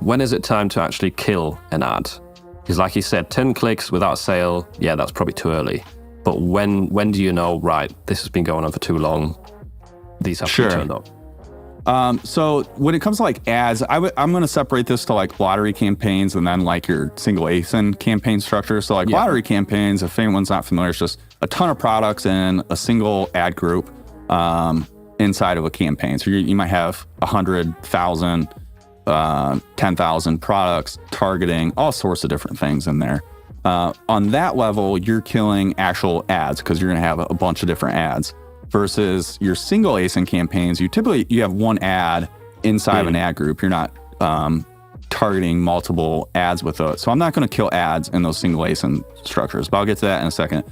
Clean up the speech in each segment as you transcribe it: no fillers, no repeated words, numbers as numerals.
when is it time to actually kill an ad? Because like you said, 10 clicks without a sale, yeah, that's probably too early. But when do you know, right, this has been going on for too long, these have to be turned up? So when it comes to like ads, I'm going to separate this to like lottery campaigns and then like your single ASIN campaign structure. So like lottery campaigns, if anyone's not familiar, it's just a ton of products in a single ad group inside of a campaign. So you might have 100,000, 10,000 products targeting all sorts of different things in there. On that level, you're killing actual ads because you're going to have a bunch of different ads. Versus your single ASIN campaigns, you have one ad inside of an ad group. You're not targeting multiple ads with those. So I'm not going to kill ads in those single ASIN structures, but I'll get to that in a second.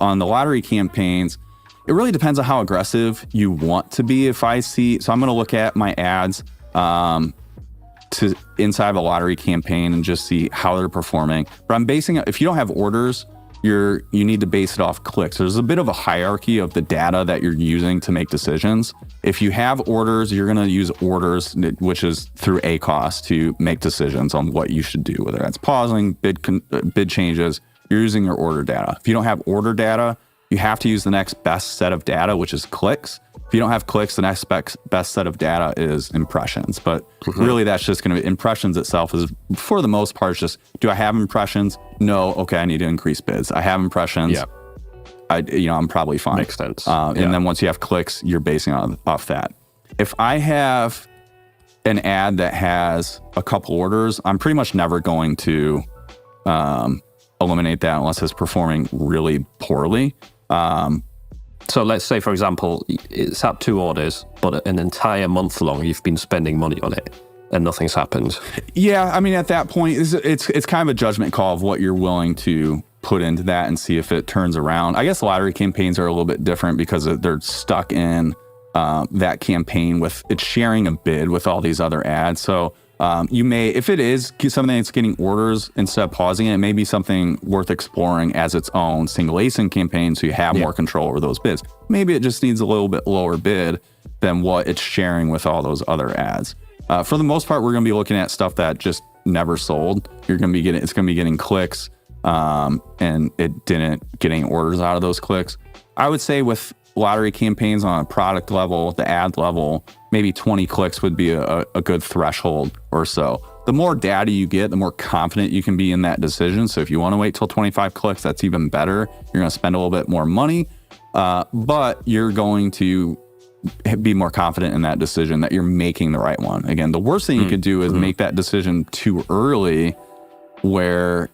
On the lottery campaigns, it really depends on how aggressive you want to be. So I'm going to look at my ads to inside of a lottery campaign and just see how they're performing. But I'm basing it, if you don't have orders, you need to base it off clicks. There's a bit of a hierarchy of the data that you're using to make decisions. If you have orders, you're going to use orders, which is through ACoS, to make decisions on what you should do, whether that's pausing, bid changes. You're using your order data. If you don't have order data, you have to use the next best set of data, which is clicks. If you don't have clicks, the next best set of data is impressions. But really, that's just going to be impressions itself is, for the most part, just, do I have impressions? No. Okay, I need to increase bids. I have impressions. Yeah. I'm probably fine. Makes sense. And then once you have clicks, you're basing off that. If I have an ad that has a couple orders, I'm pretty much never going to eliminate that unless it's performing really poorly. So let's say, for example, it's at 2 orders, but an entire month long, you've been spending money on it and nothing's happened. Yeah, I mean, at that point, it's kind of a judgment call of what you're willing to put into that and see if it turns around. I guess lottery campaigns are a little bit different because they're stuck in that campaign with it's sharing a bid with all these other ads. So you may, if it is something that's getting orders instead of pausing it may be something worth exploring as its own single ASIN campaign so you have more control over those bids. Maybe it just needs a little bit lower bid than what it's sharing with all those other ads. For the most part, we're going to be looking at stuff that just never sold. It's going to be getting clicks, and it didn't get any orders out of those clicks. I would say with lottery campaigns on a product level, the ad level, maybe 20 clicks would be a good threshold or so. The more data you get, the more confident you can be in that decision. So if you want to wait till 25 clicks, that's even better. You're going to spend a little bit more money, but you're going to be more confident in that decision that you're making the right one. Again, the worst thing you could do is make that decision too early where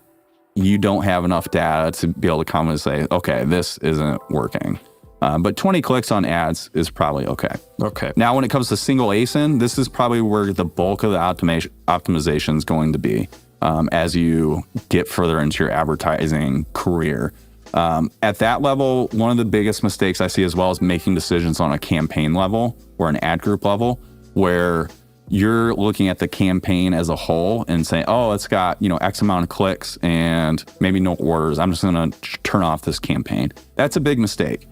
you don't have enough data to be able to come and say, okay, this isn't working. But 20 clicks on ads is probably okay. Okay. Now, when it comes to single ASIN, this is probably where the bulk of the optimization is going to be as you get further into your advertising career. At that level, one of the biggest mistakes I see as well is making decisions on a campaign level or an ad group level, where you're looking at the campaign as a whole and saying, oh, it's got, X amount of clicks and maybe no orders. I'm just going to turn off this campaign. That's a big mistake.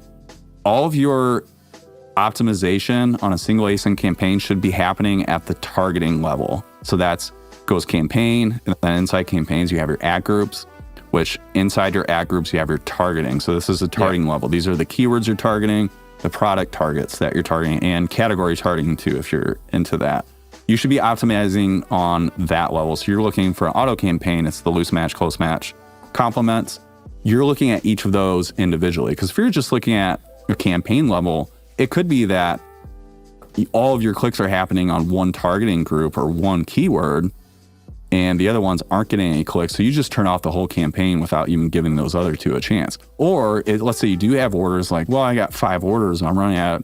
All of your optimization on a single ASIN campaign should be happening at the targeting level. So that's goes campaign, and then inside campaigns, you have your ad groups, which inside your ad groups, you have your targeting. So this is the targeting level. These are the keywords you're targeting, the product targets that you're targeting, and category targeting too, if you're into that. You should be optimizing on that level. So you're looking for an auto campaign, it's the loose match, close match complements. You're looking at each of those individually. Because if you're just looking at a campaign level, it could be that all of your clicks are happening on one targeting group or one keyword, and the other ones aren't getting any clicks. So you just turn off the whole campaign without even giving those other two a chance. Or let's say you do have orders like, well, I got 5 orders and I'm running at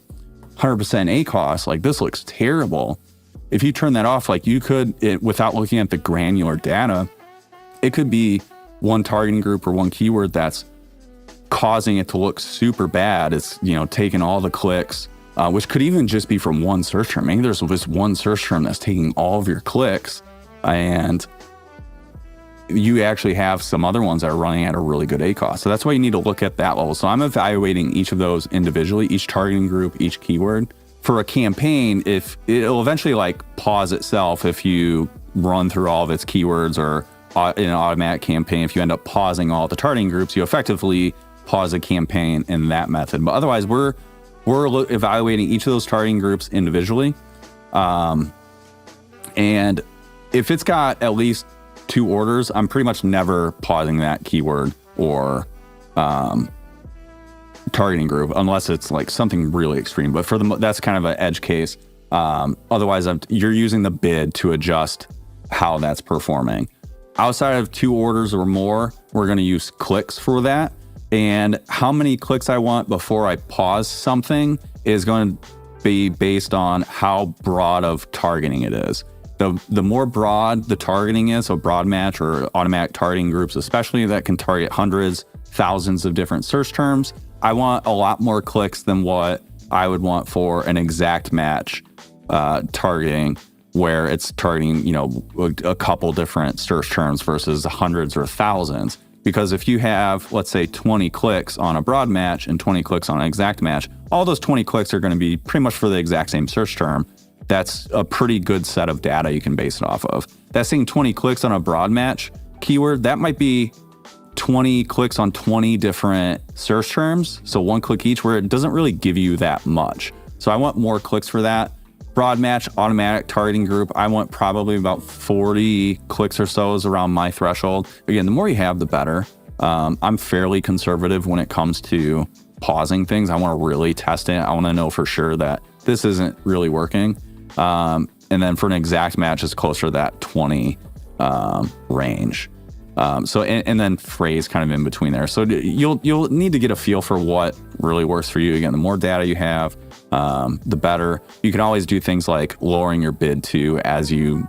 100% ACoS. Like, this looks terrible. If you turn that off, like you could, without looking at the granular data, it could be one targeting group or one keyword that's causing it to look super bad. It's, taking all the clicks, which could even just be from one search term. Maybe there's this one search term that's taking all of your clicks, and you actually have some other ones that are running at a really good ACoS. So that's why you need to look at that level. So I'm evaluating each of those individually, each targeting group, each keyword. For a campaign, if it'll eventually pause itself if you run through all of its keywords, or in an automatic campaign, if you end up pausing all the targeting groups, you effectively pause a campaign in that method. But otherwise, we're evaluating each of those targeting groups individually. And if it's got at least 2 orders, I'm pretty much never pausing that keyword or targeting group unless it's like something really extreme. But that's kind of an edge case. Otherwise, you're using the bid to adjust how that's performing. Outside of 2 orders or more, we're going to use clicks for that. And how many clicks I want before I pause something is going to be based on how broad of targeting it is. The more broad the targeting is, so broad match or automatic targeting groups, especially that can target hundreds, thousands of different search terms, I want a lot more clicks than what I would want for an exact match targeting, where it's targeting, a couple different search terms versus hundreds or thousands. Because if you have, let's say, 20 clicks on a broad match and 20 clicks on an exact match, all those 20 clicks are going to be pretty much for the exact same search term. That's a pretty good set of data you can base it off of. That same 20 clicks on a broad match keyword, that might be 20 clicks on 20 different search terms. So 1 click each, where it doesn't really give you that much. So I want more clicks for that. Broad match, automatic targeting group, I want probably about 40 clicks or so is around my threshold. Again, the more you have, the better. I'm fairly conservative when it comes to pausing things. I want to really test it. I want to know for sure that this isn't really working. And then for an exact match, it's closer to that 20 range. And then phrase kind of in between there. So you'll need to get a feel for what really works for you. Again, the more data you have, the better. You can always do things like lowering your bid too as you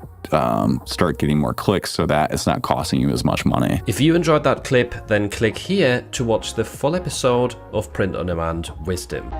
start getting more clicks, so that it's not costing you as much money. If you enjoyed that clip, then click here to watch the full episode of Print on Demand Wisdom.